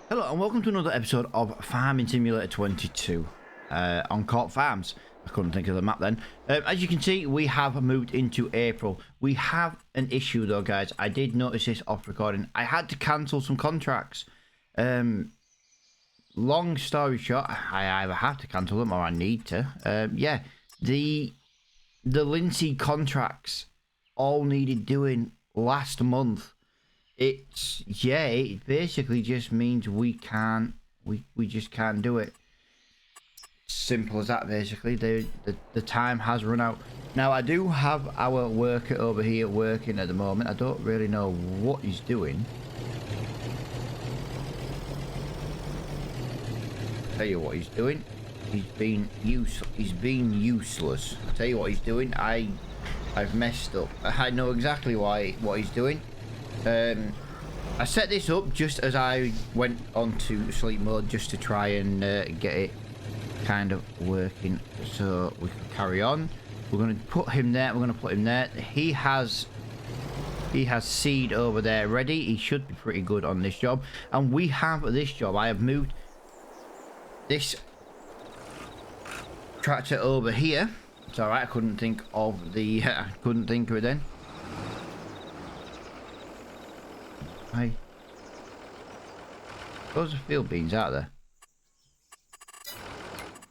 Hello and welcome to another episode of Farming Simulator 22 on Corp Farms. I couldn't think of the map then. As you can see, we have moved into April. We have an issue though, guys. I did notice this off recording. I had to cancel some contracts. Long story short, I either have to cancel them or I need to. Yeah, the LINSEED contracts all needed doing last month. It basically just means we just can't do it. Simple as that. Basically, the time has run out. Now I do have our worker over here working at the moment. I don't really know what he's doing. Tell you what he's doing. He's been useless. I'll tell you what he's doing. I've messed up. I know exactly what he's doing. I set this up just as I went onto sleep mode just to try and get it kind of working so we can carry on. We're going to put him there. We're going to put him there. He has seed over there ready. He should be pretty good on this job. And we have this job. I have moved this tractor over here. It's alright. I couldn't think of the I couldn't think of it then. Hi. Those are field beans, aren't there?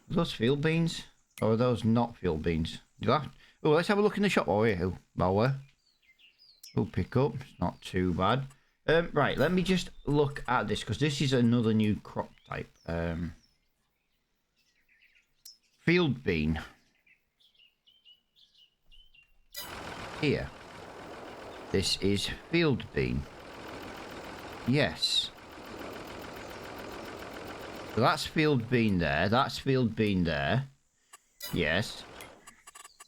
Are those field beans? Or are those not field beans? Oh, let's have a look in the shop while we're here. We'll pick up. It's not too bad. Right, let me just look at this because this is another new crop type. Field bean. Here. This is field bean. Yes. So that's field bean there. That's field bean there. Yes.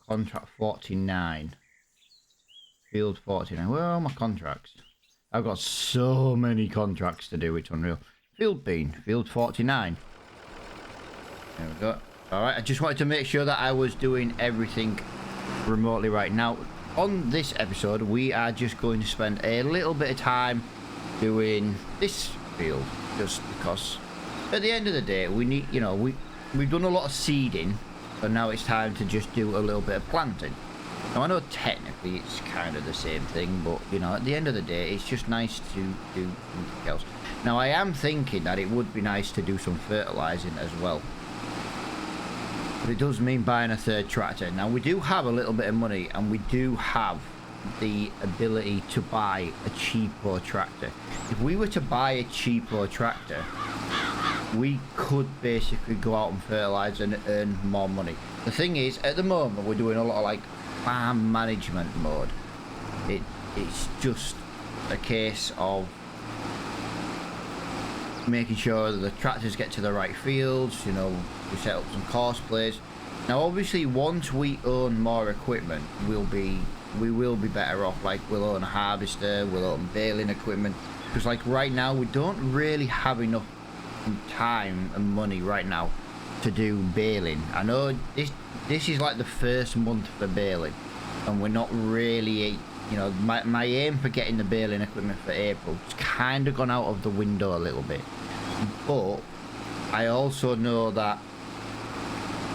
Contract 49. Field 49. Where are my contracts? I've got so many contracts to do. It's unreal. Field bean. Field 49. There we go. Alright, I just wanted to make sure that I was doing everything remotely right now. On this episode, we are just going to spend a little bit of time doing this field just because at the end of the day we need, you know, we've done a lot of seeding, but now it's time to just do a little bit of planting. Now I know technically it's kind of the same thing, but you know, at the end of the day it's just nice to do something else. Now I am thinking that it would be nice to do some fertilizing as well, but it does mean buying a third tractor. Now we do have a little bit of money and we do have the ability to buy a cheaper tractor. If we were to buy a cheaper tractor, we could basically go out and fertilize and earn more money. The thing is, at the moment we're doing a lot of like farm management mode. It's just a case of making sure that the tractors get to the right fields. You know, we set up some course plays. Now obviously once we own more equipment, we will be better off. Like we'll own a harvester, we'll own baling equipment, because like right now we don't really have enough time and money right now to do baling. I know this is like the first month for baling and we're not really, you know, my aim for getting the baling equipment for April has kind of gone out of the window a little bit, but I also know that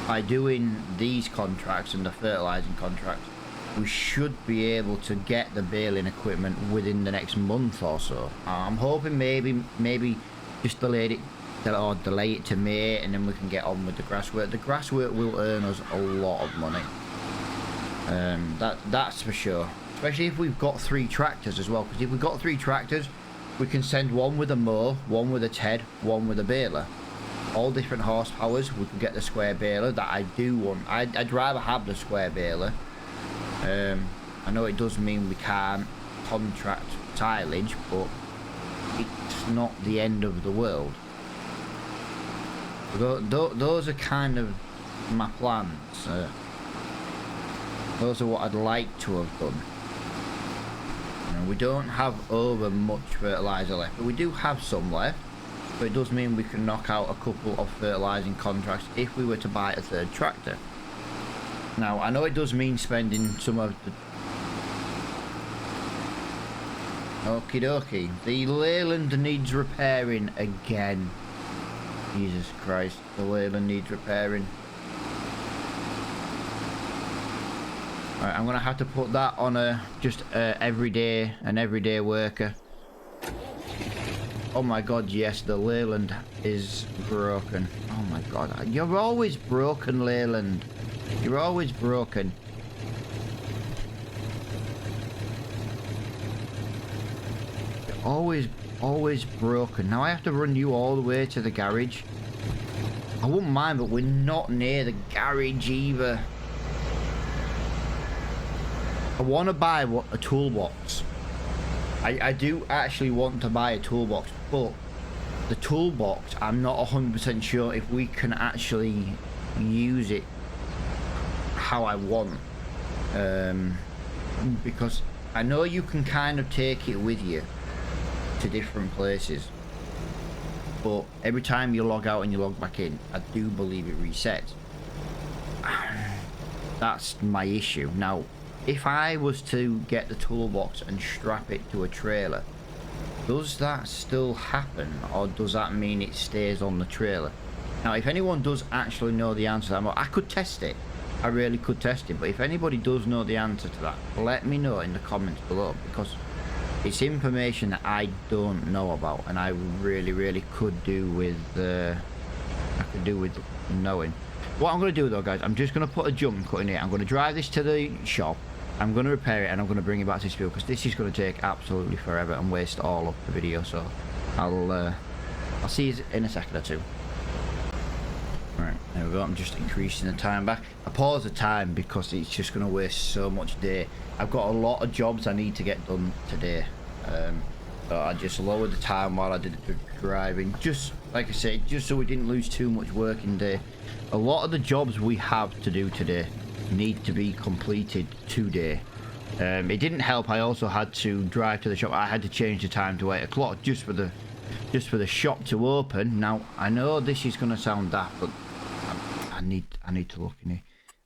by doing these contracts and the fertilizing contracts, we should be able to get the baling equipment within the next month or so. I'm hoping maybe just delay it to May and then we can get on with the grass work. The grass work will earn us a lot of money. That's for sure. Especially if we've got 3 tractors as well. Because if we've got 3 tractors, we can send one with a mow, one with a TED, one with a baler. All different horsepowers. We can get the square baler that I do want. I'd rather have the square baler. I know it does mean we can't contract silage, but it's not the end of the world. Those are kind of my plans. Those are what I'd like to have done. You know, we don't have over much fertilizer left, but we do have some left. But it does mean we can knock out a couple of fertilizing contracts if we were to buy a third tractor. Now, I know it does mean spending some of the Okie dokie. The Leyland needs repairing again. Jesus Christ, the Leyland needs repairing. Alright, I'm gonna have to put that on a an everyday worker. Oh my god, yes, the Leyland is broken. Oh my god, you're always broken, Leyland. You're always broken. You're always broken. Now I have to run you all the way to the garage. I wouldn't mind, but we're not near the garage either. I want to buy a toolbox. I do actually want to buy a toolbox, but the toolbox, I'm not 100% sure if we can actually use it how I want. Because I know you can kind of take it with you to different places, but every time you log out and you log back in, I do believe it resets. That's my issue. Now, if I was to get the toolbox and strap it to a trailer, does that still happen, or does that mean it stays on the trailer? Now, if anyone does actually know the answer to that, I could test it. I really could test it, but if anybody does know the answer to that, let me know in the comments below, because it's information that I don't know about, and I really could do with knowing. What I'm going to do though, guys, I'm just going to put a jump cut in here. I'm going to drive this to the shop, I'm going to repair it, and I'm going to bring it back to this field, because this is going to take absolutely forever and waste all of the video. So I'll see you in a second or two. Right, there we go. I'm just increasing the time back. I pause the time because it's just going to waste so much day. I've got a lot of jobs I need to get done today. So I just lowered the time while I did the driving. Just like I said, just so we didn't lose too much working day. A lot of the jobs we have to do today need to be completed today. It didn't help. I also had to drive to the shop. I had to change the time to 8 o'clock just for the shop to open. Now I know this is going to sound daft, but I need to look in here.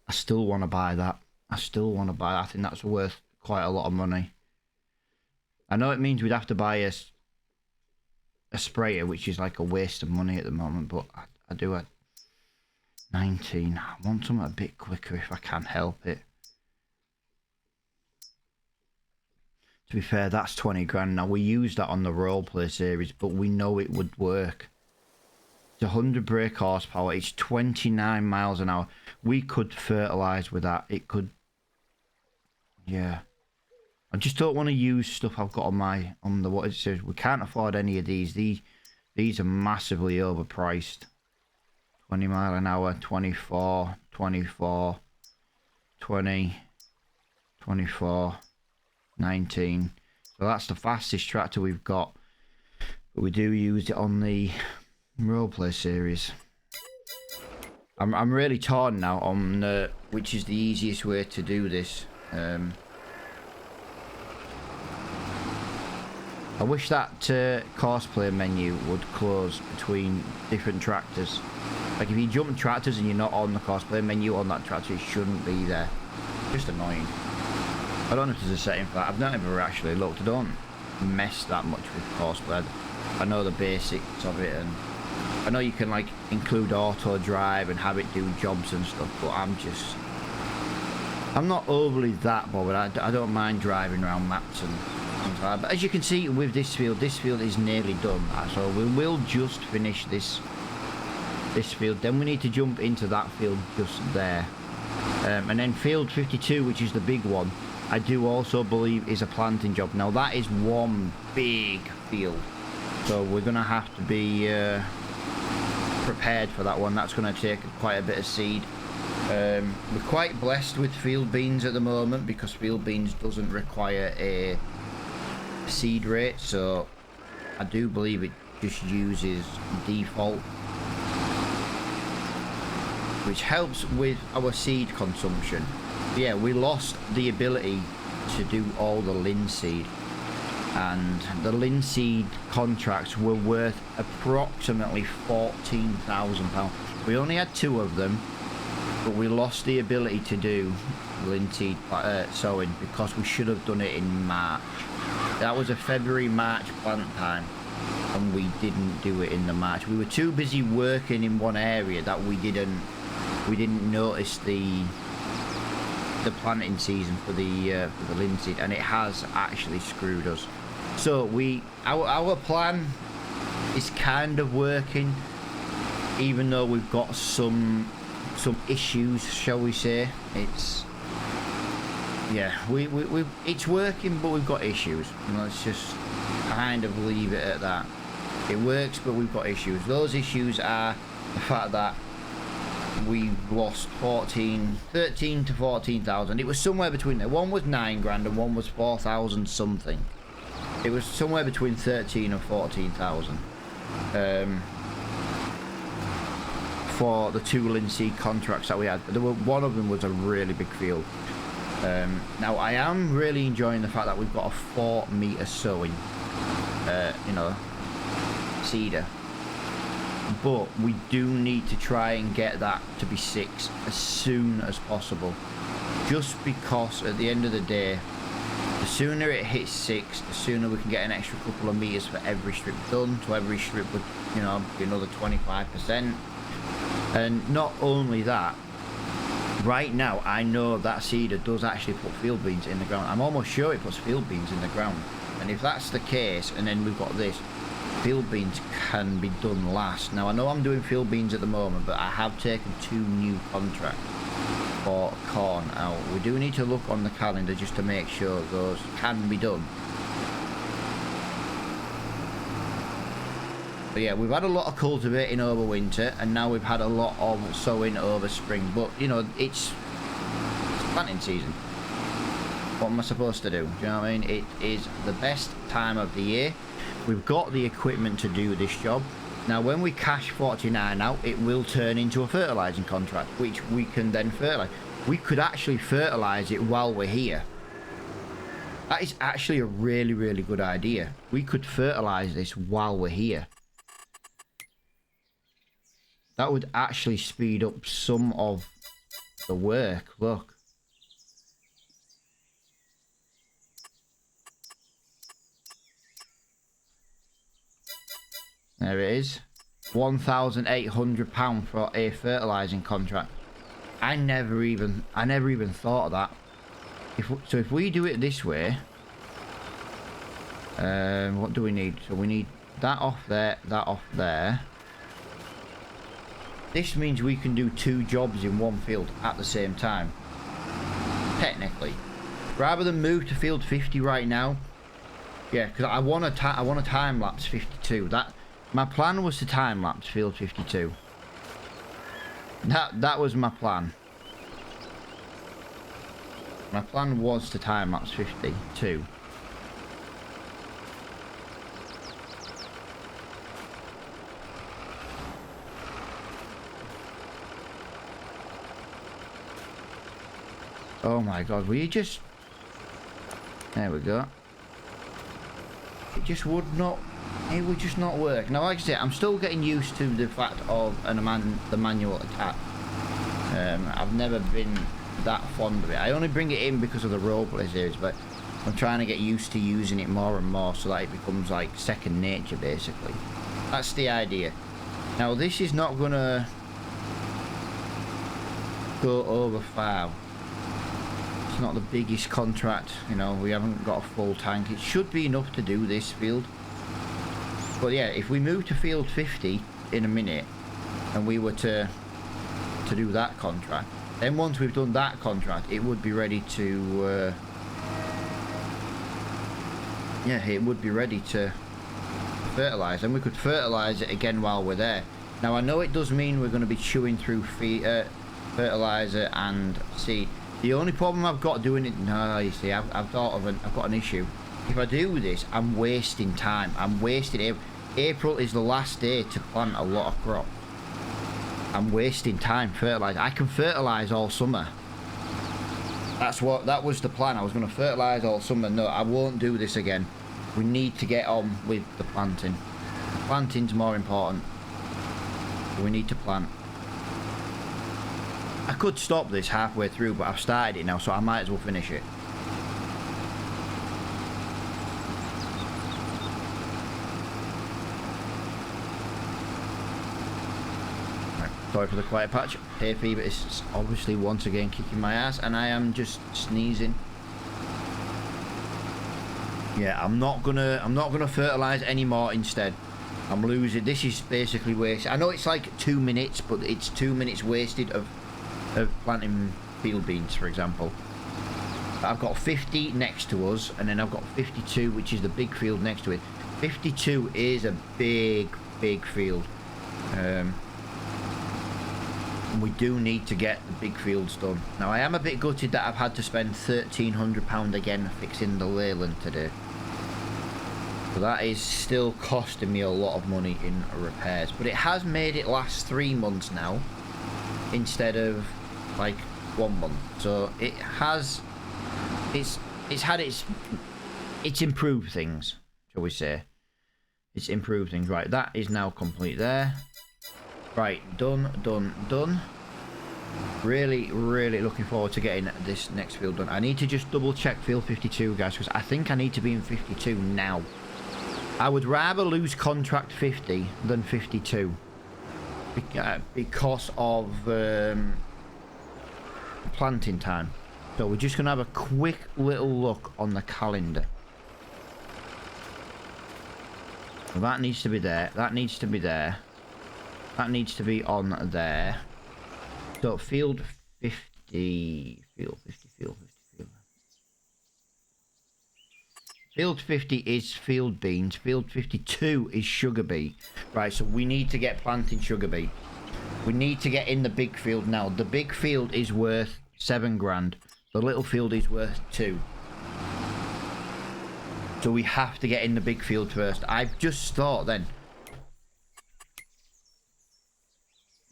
I still want to buy that. I think that's worth quite a lot of money. I know it means we'd have to buy a sprayer, which is like a waste of money at the moment, but I do at 19. I want something a bit quicker if I can help it. To be fair, that's 20 grand. Now, we use that on the roleplay series, but we know it would work. It's 100 brake horsepower. It's 29 miles an hour. We could fertilise with that. It could... Yeah. I just don't want to use stuff I've got on the what it says. We can't afford any of these. These are massively overpriced. 20 mile an hour, 24, 24, 20, 24, 19. So that's the fastest tractor we've got. But we do use it on the roleplay series. I'm really torn now on which is the easiest way to do this. I wish that cosplay menu would close between different tractors. Like if you jump tractors and you're not on the cosplay menu on that tractor, it shouldn't be there. Just annoying. I don't know if there's a setting for that. I've not ever actually looked. I don't mess that much with cosplay. I know the basics of it, and I know you can like include auto drive and have it do jobs and stuff, but I'm not overly that bothered. I don't mind driving around maps and things like that. But as you can see with this field is nearly done. So we will just finish this field. Then we need to jump into that field just there. And then field 52, which is the big one, I do also believe is a planting job. Now that is one big field. So we're going to have to be prepared for that one. That's going to take quite a bit of seed. We're quite blessed with field beans at the moment because field beans doesn't require a seed rate, so I do believe it just uses default, which helps with our seed consumption. But yeah, we lost the ability to do all the linseed, and the linseed contracts were worth approximately £14,000. We only had 2 of them, but we lost the ability to do linseed sowing because we should have done it in March. That was a February-March plant time, and we didn't do it in the March. We were too busy working in one area that we didn't notice the planting season for the linseed, and it has actually screwed us. So our plan is kind of working, even though we've got some issues, shall we say. It's it's working, but we've got issues. Let's just kind of leave it at that. It works, but we've got issues. Those issues are the fact that we lost 13 to 14,000. It was somewhere between there. One was 9 grand and one was 4,000 something. It was somewhere between 13 and 14,000 for the 2 linseed contracts that we had. One of them was a really big field. Now I am really enjoying the fact that we've got a 4 meter sowing, seeder. But we do need to try and get that to be 6 as soon as possible. Just because at the end of the day, the sooner it hits 6, the sooner we can get an extra couple of meters for every strip done. So every strip would, be another 25%. And not only that, right now I know that seeder does actually put field beans in the ground. I'm almost sure it puts field beans in the ground. And if that's the case, and then we've got this, field beans can be done last. Now I know I'm doing field beans at the moment, but I have taken 2 new contracts for corn. Now we do need to look on the calendar just to make sure those can be done. But yeah, we've had a lot of cultivating over winter, and now we've had a lot of sowing over spring. But it's planting season. What am I supposed to do? Do you know what I mean? It is the best time of the year. We've got the equipment to do this job. Now when we cash 49 out, it will turn into a fertilizing contract, which we can then fertilize. We could actually fertilize it while we're here. That is actually a really, really good idea. We could fertilize this while we're here. That would actually speed up some of the work. Look. There it is. £1,800 for a fertilizing contract. I never even thought of that. If we do it this way, what do we need? So we need that off there, that off there. This means we can do 2 jobs in one field at the same time. Technically, rather than move to field 50 right now. Yeah, because I want to time lapse 52. My plan was to time lapse field 52. That was my plan. My plan was to time lapse 52. Oh my god, will you just... There we go. It just would not... It would just not work. Now, like I say, I'm still getting used to the fact of the manual attack. I've never been that fond of it. I only bring it in because of the roleplay series, but I'm trying to get used to using it more and more so that it becomes like second nature, basically. That's the idea. Now, this is not gonna go over far. It's not the biggest contract, we haven't got a full tank. It should be enough to do this field. But yeah, if we move to field 50 in a minute and we were to do that contract, then once we've done that contract, it would be ready to it would be ready to fertilize, and we could fertilize it again while we're there. Now I know it does mean we're going to be chewing through fertilizer and seed. The only problem I've got doing it, you see, I've got an issue. If I do this, I'm wasting time. I'm wasting April is the last day to plant a lot of crop. I'm wasting time fertilizing. I can fertilize all summer. That was the plan. I was going to fertilize all summer. No, I won't do this again. We need to get on with the planting. The planting's more important. We need to plant. I could stop this halfway through, but I've started it now, so I might as well finish it. Sorry for the quiet patch. Hay fever is obviously once again kicking my ass, and I am just sneezing. Yeah, I'm not gonna fertilize anymore. Instead, I'm losing. This is basically waste. I know it's like 2 minutes, but it's 2 minutes wasted of planting field beans, for example. I've got 50 next to us, and then I've got 52, which is the big field next to it. 52 is a big field. We do need to get the big fields done. Now, I am a bit gutted that I've had to spend £1,300 again fixing the leyland today. So that is still costing me a lot of money in repairs. But it has made it last 3 months now, instead of like 1 month. So it has, it's improved things, shall we say. It's improved things. Right, that is now complete there. Right, done. Really looking forward to getting this next field done. I need to just double check field 52, guys, because I think I need to be in 52 now. I would rather lose contract 50 than 52 because of planting time. So we're just going to have a quick little look on the calendar. Well, that needs to be there. That needs to be there. That needs to be on there. So field 50. Field 50 is field beans. Field 52 is sugar beet. Right, so we need to get planting sugar beet. We need to get in the big field now. The big field is worth 7 grand. The little field is worth 2. So we have to get in the big field first. I've just thought then.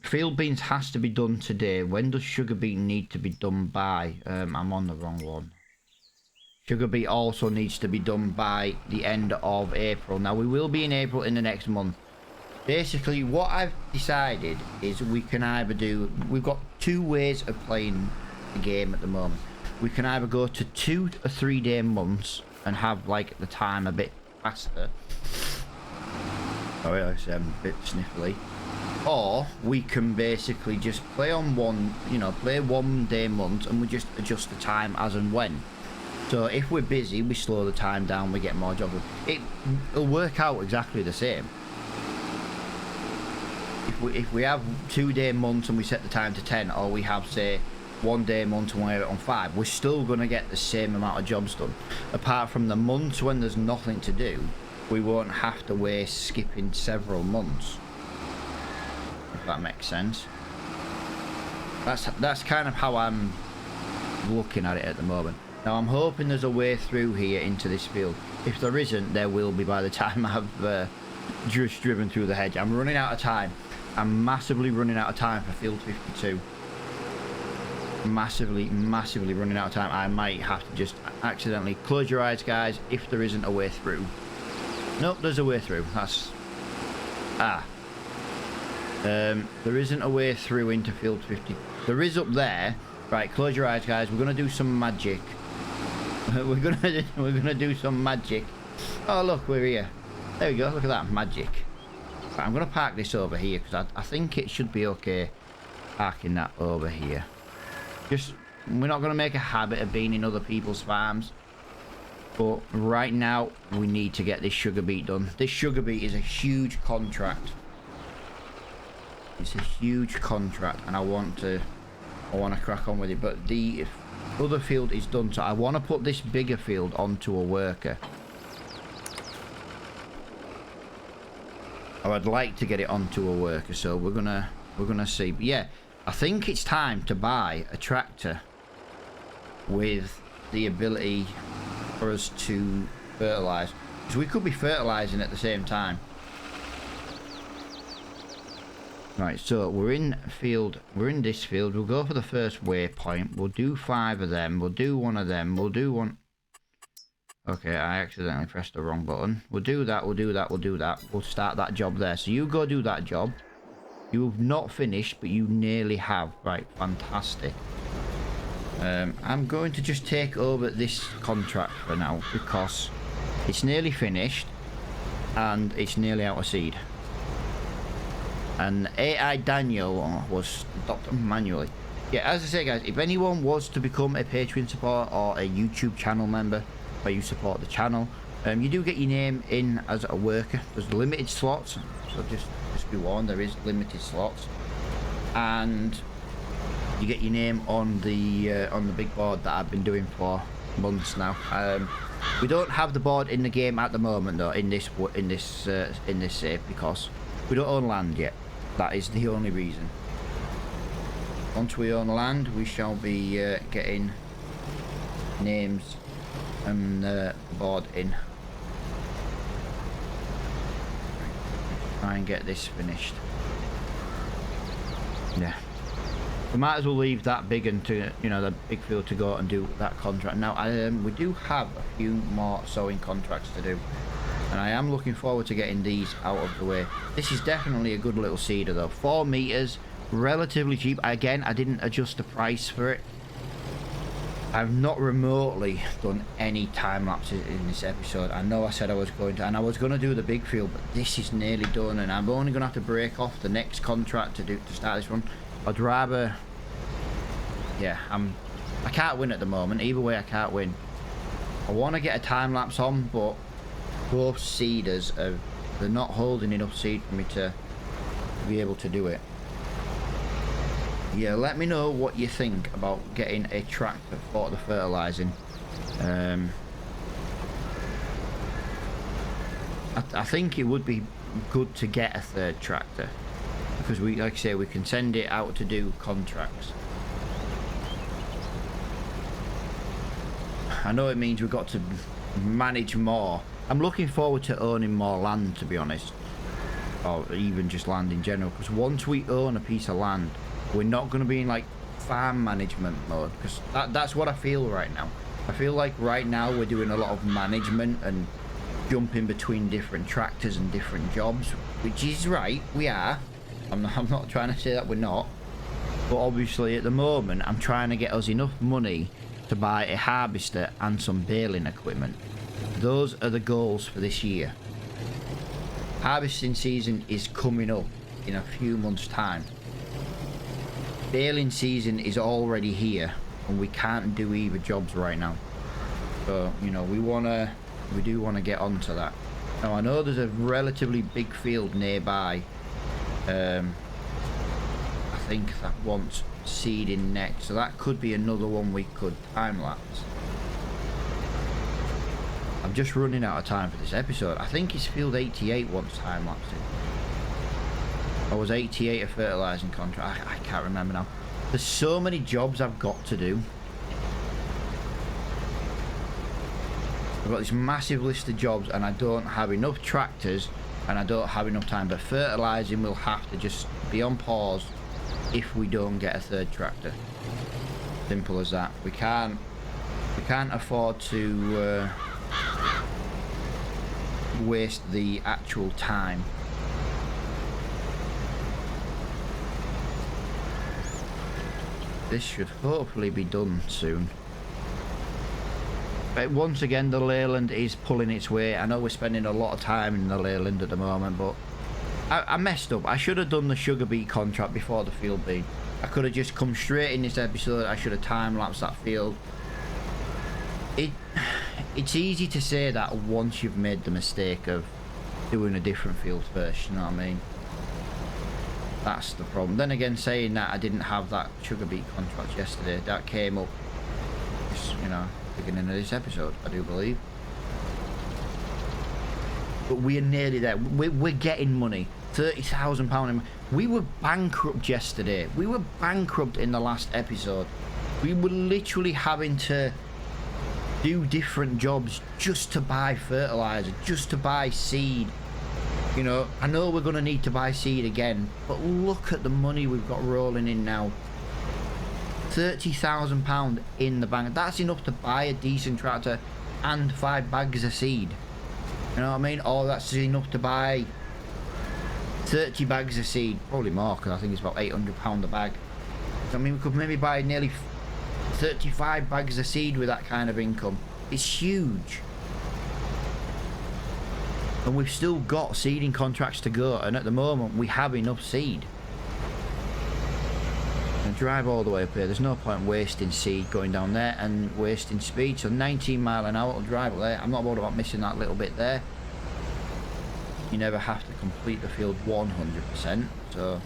Field beans has to be done today. When does sugar beet need to be done by? I'm on the wrong one. Sugar beet also needs to be done by the end of April. Now, we will be in April in the next month. Basically, what I've decided is we can either do... We've got 2 ways of playing the game at the moment. We can either go to 2 or 3 day months and have, like, the time a bit faster. Sorry, I'm a bit sniffly. Or we can basically just play on one, you know, play 1 day months, and we just adjust the time as and when. So if we're busy, we slow the time down, we get more jobs done. It'll work out exactly the same. If we have 2 day months and we set the time to 10, or we have, say, 1 day month and we have it on 5, we're still going to get the same amount of jobs done. Apart from the months when there's nothing to do, we won't have to waste skipping several months. If that makes sense. That's kind of how I'm looking at it at the moment. Now, I'm hoping there's a way through here into this field. If there isn't, there will be by the time I've just driven through the hedge. I'm running out of time. I'm massively running out of time for field 52. Massively running out of time. I might have to just accidentally close your eyes, guys, if there isn't a way through. Nope, there's a way through. That's... there isn't a way through into field 50. There is up there. Right, close your eyes, guys. We're gonna do some magic. we're gonna do some magic. Oh, look, we're here. There we go. Look at that magic. Right, I'm gonna park this over here because I think it should be okay parking that over here. Just, we're not gonna make a habit of being in other people's farms, but right now we need to get this sugar beet done. This sugar beet is a huge contract. It's a huge contract, and I want to crack on with it. But the other field is done, so I want to put this bigger field onto a worker. Or I'd like to get it onto a worker, so we're gonna see. But yeah, I think it's time to buy a tractor with the ability for us to fertilize, because we could be fertilizing at the same time. Right, so we're in this field. We'll go for the first waypoint. We'll do 5 of them. We'll do 1 of them. We'll do 1. Okay, I accidentally pressed the wrong button. We'll do that, we'll do that, we'll do that. We'll start that job there. So you go do that job. You've not finished, but you nearly have. Right, fantastic. I'm going to just take over this contract for now, because it's nearly finished and it's nearly out of seed. and AI Daniel was stopped manually. Yeah, as I say, guys, if anyone was to become a Patreon supporter or a YouTube channel member where you support the channel, you do get your name in as a worker. There's limited slots, so just be warned, there is limited slots, and you get your name on the big board that I've been doing for months now. We don't have the board in the game at the moment, though, in this save, because we don't own land yet. That is the only reason. Once we own land, we shall be getting names and the board in. Try and get this finished. Yeah. We might as well leave that big and to, you know, the big field to go and do that contract. Now, we do have a few more sowing contracts to do, and I am looking forward to getting these out of the way. This is definitely a good little seeder, though. 4 meters, relatively cheap. Again, I didn't adjust the price for it. I've not remotely done any time lapses in this episode. I know I said I was going to, and I was going to do the big field, but this is nearly done, and I'm only going to have to break off the next contract to start this one. I'd rather, yeah, I can't win at the moment. Either way, I can't win. I want to get a time lapse on, but both seeders they're not holding enough seed for me to be able to do it. Yeah, let me know what you think about getting a tractor for the fertilizing. I think it would be good to get a 3rd tractor, because we, like I say, we can send it out to do contracts. I know it means we've got to manage more. I'm looking forward to owning more land, to be honest, or even just land in general, because once we own a piece of land, we're not going to be in like farm management mode, because that's what I feel right now. I feel like right now we're doing a lot of management and jumping between different tractors and different jobs, which is right, we are. I'm not trying to say that we're not, but obviously at the moment I'm trying to get us enough money to buy a harvester and some baling equipment. Those are the goals for this year. Harvesting season is coming up in a few months' time. Baling season is already here, and we can't do either jobs right now. So, you know, we do want to get onto that. Now, I know there's a relatively big field nearby. I think that wants seeding next, so that could be another one we could time lapse. I'm just running out of time for this episode. I think it's field 88 wants time lapsing. Or was 88 a fertilizing contract? I can't remember now. There's so many jobs I've got to do. I've got this massive list of jobs, and I don't have enough tractors, and I don't have enough time. But fertilizing will have to just be on pause if we don't get a 3rd tractor. Simple as that. We can't afford to waste the actual time. This should hopefully be done soon. But once again, the Leyland is pulling its weight. I know we're spending a lot of time in the Leyland at the moment, but I messed up. I should have done the sugar beet contract before the field bean. I could have just come straight in this episode. I should have time-lapsed that field. It's easy to say that once you've made the mistake of doing a different field first, you know what I mean? That's the problem. Then again, saying that, I didn't have that sugar beet contract yesterday. That came up, you know, beginning of this episode, I do believe. But we are nearly there. We're getting money. £30,000. We were bankrupt yesterday. We were bankrupt in the last episode. We were literally having to do different jobs just to buy fertilizer, just to buy seed. You know, I know we're going to need to buy seed again, but look at the money we've got rolling in now. £30,000 in the bank. That's enough to buy a decent tractor and 5 bags of seed. You know what I mean? Or that's enough to buy 30 bags of seed. Probably more, because I think it's about £800 a bag. I mean, we could maybe buy nearly 35 bags of seed with that kind of income. It's huge. And we've still got seeding contracts to go, and at the moment we have enough seed. And drive all the way up here. There's no point wasting seed going down there and wasting speed. So 19 mile an hour will drive up there. I'm not worried about missing that little bit there. You never have to complete the field 100%. So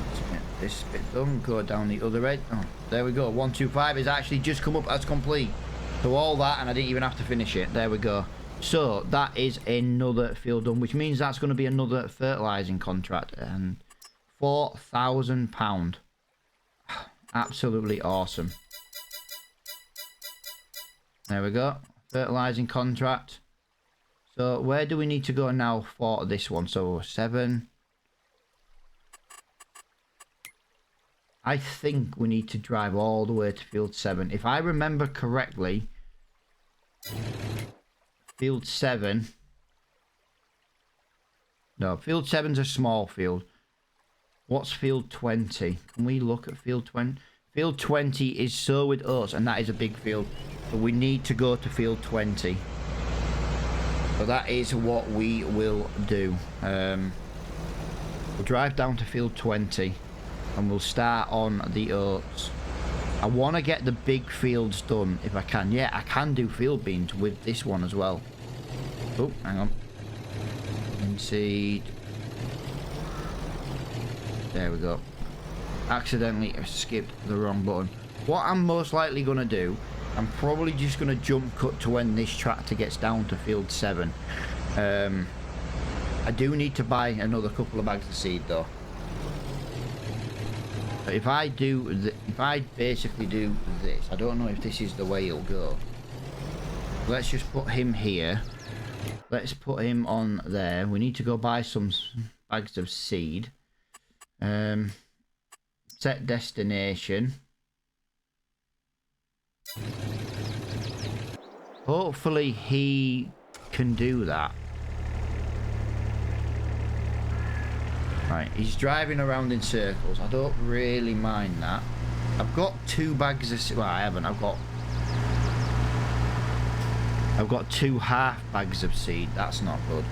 let's get this bit done. Go down the other end. Oh, there we go. 125 is actually just come up as complete. So all that, and I didn't even have to finish it. There we go. So that is another field done, which means that's going to be another fertilising contract, and £4,000. Absolutely awesome. There we go. Fertilising contract. So where do we need to go now for this one? So 7. I think we need to drive all the way to field 7. If I remember correctly, field 7. No, field 7's a small field. What's field 20? Can we look at field 20? Field 20 is so with us, and that is a big field. But we need to go to field 20. So that is what we will do. We'll drive down to field 20 and we'll start on the oats. I want to get the big fields done if I can. Yeah, I can do field beans with this one as well. Oh, hang on. LINSEED. There we go. Accidentally skipped the wrong button. What I'm most likely going to do, I'm probably just going to jump cut to when this tractor gets down to field 7. I do need to buy another couple of bags of seed though. If I basically do this, I don't know if this is the way it'll go. Let's just put him here. Let's put him on there. We need to go buy some bags of seed. Set destination. Hopefully he can do that. Right, he's driving around in circles. I don't really mind that. I've got 2 bags of seed. Well, I haven't. I've got 2 half bags of seed. That's not good.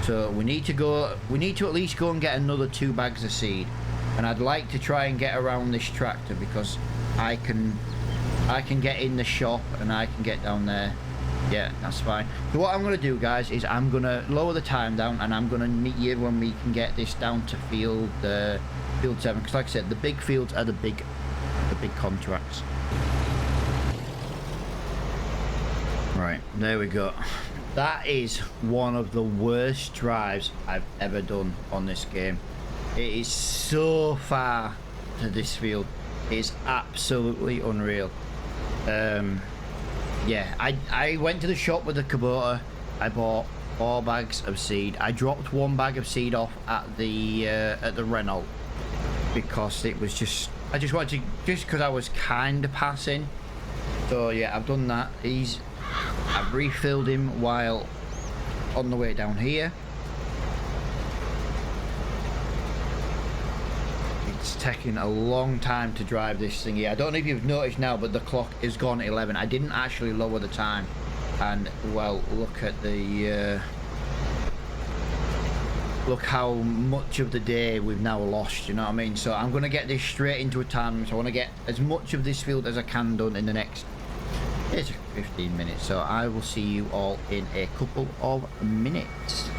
So we need to at least go and get another 2 bags of seed. And I'd like to try and get around this tractor because I can get in the shop and I can get down there. Yeah, that's fine. So what I'm going to do, guys, is I'm going to lower the time down and I'm going to meet you when we can get this down to field 7. Because like I said, the big fields are the big contracts. Right, there we go. That is one of the worst drives I've ever done on this game. It is so far to this field. It's absolutely unreal. Yeah, I went to the shop with the Kubota. I bought 4 bags of seed. I dropped 1 bag of seed off at the Renault because it was just I just wanted to, just because I was kind of passing. So yeah, I've done that. I've refilled him while on the way down here. It's taking a long time to drive this thing here. I don't know if you've noticed now, but the clock is gone at 11. I didn't actually lower the time, and well, look at the look how much of the day we've now lost, you know what I mean? So I'm going to get this straight into a time. So I want to get as much of this field as I can done in the next 15 minutes. So I will see you all in a couple of minutes.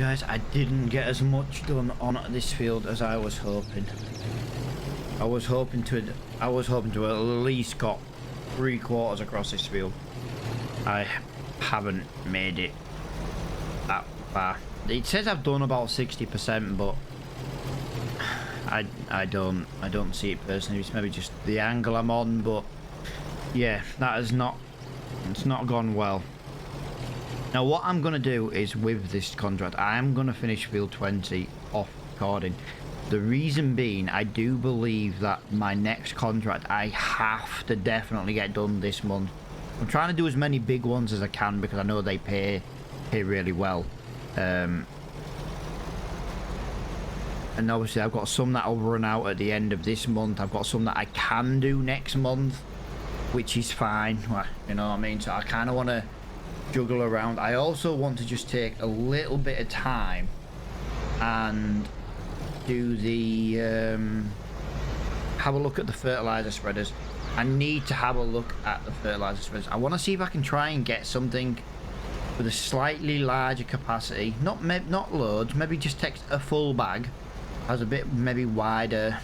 guys, I didn't get as much done on this field as I was hoping. I was hoping to at least got 3/4 across this field. I haven't made it that far. It says I've done about 60%, but I don't see it personally. It's maybe just the angle I'm on, but yeah, it's not gone well. Now what I'm gonna do is, with this contract, I am gonna finish field 20 off recording. The reason being, I do believe that my next contract I have to definitely get done this month. I'm trying to do as many big ones as I can because I know they pay really well. And obviously I've got some that will run out at the end of this month. I've got some that I can do next month, which is fine. You know what I mean? So I kind of want to juggle around. I also want to just take a little bit of time and do the have a look at the fertilizer spreaders. I need to have a look at the fertilizer spreaders. I want to see if I can try and get something with a slightly larger capacity, not loads, maybe just takes a full bag, has a bit maybe wider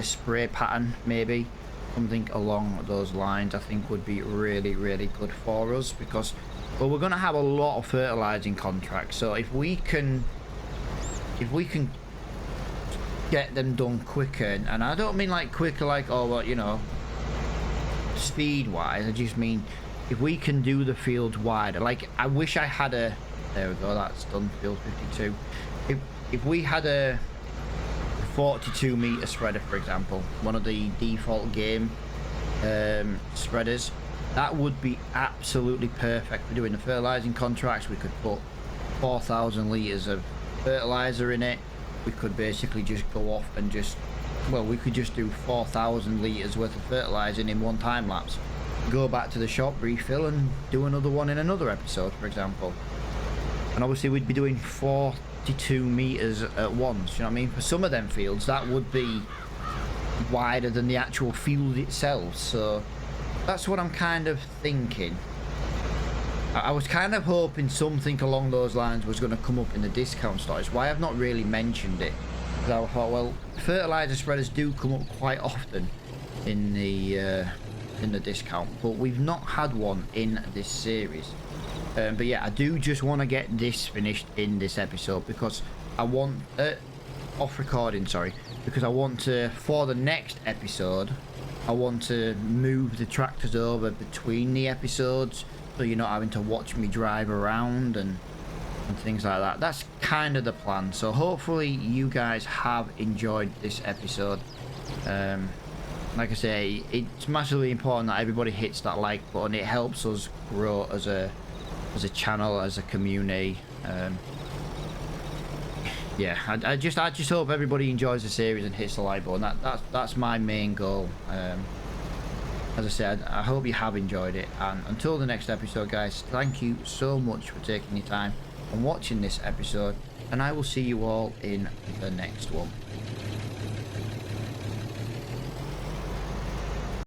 spray pattern, maybe something along those lines. I think would be really good for us, because well, we're going to have a lot of fertilizing contracts. So if we can get them done quicker, and I don't mean like quicker like, oh well, you know, speed wise, I just mean if we can do the fields wider. Like I wish I had a, there we go, that's done, field 52. If we had a 42 meter spreader, for example, one of the default game spreaders, that would be absolutely perfect for doing the fertilizing contracts. We could put 4,000 liters of fertilizer in it. We could basically just go off and just, well, we could just do 4,000 liters worth of fertilizing in one time lapse, go back to the shop, refill, and do another one in another episode, for example. And obviously we'd be doing 42 meters at once, you know what I mean? For some of them fields that would be wider than the actual field itself. So that's what I'm kind of thinking. I was kind of hoping something along those lines was going to come up in the discount stories. Why I've not really mentioned it, because I thought, well, fertilizer spreaders do come up quite often in the discount, but we've not had one in this series. But yeah, I do just want to get this finished in this episode, because I want off recording, sorry, because I want to, for the next episode, I want to move the tractors over between the episodes, so you're not having to watch me drive around and things like that. That's kind of the plan. So hopefully you guys have enjoyed this episode. Like I say, it's massively important that everybody hits that like button. It helps us grow as a channel, as a community. Yeah, I just hope everybody enjoys the series and hits the like button. That's my main goal. As I said, I hope you have enjoyed it, and until the next episode, guys, thank you so much for taking your time and watching this episode, and I will see you all in the next one.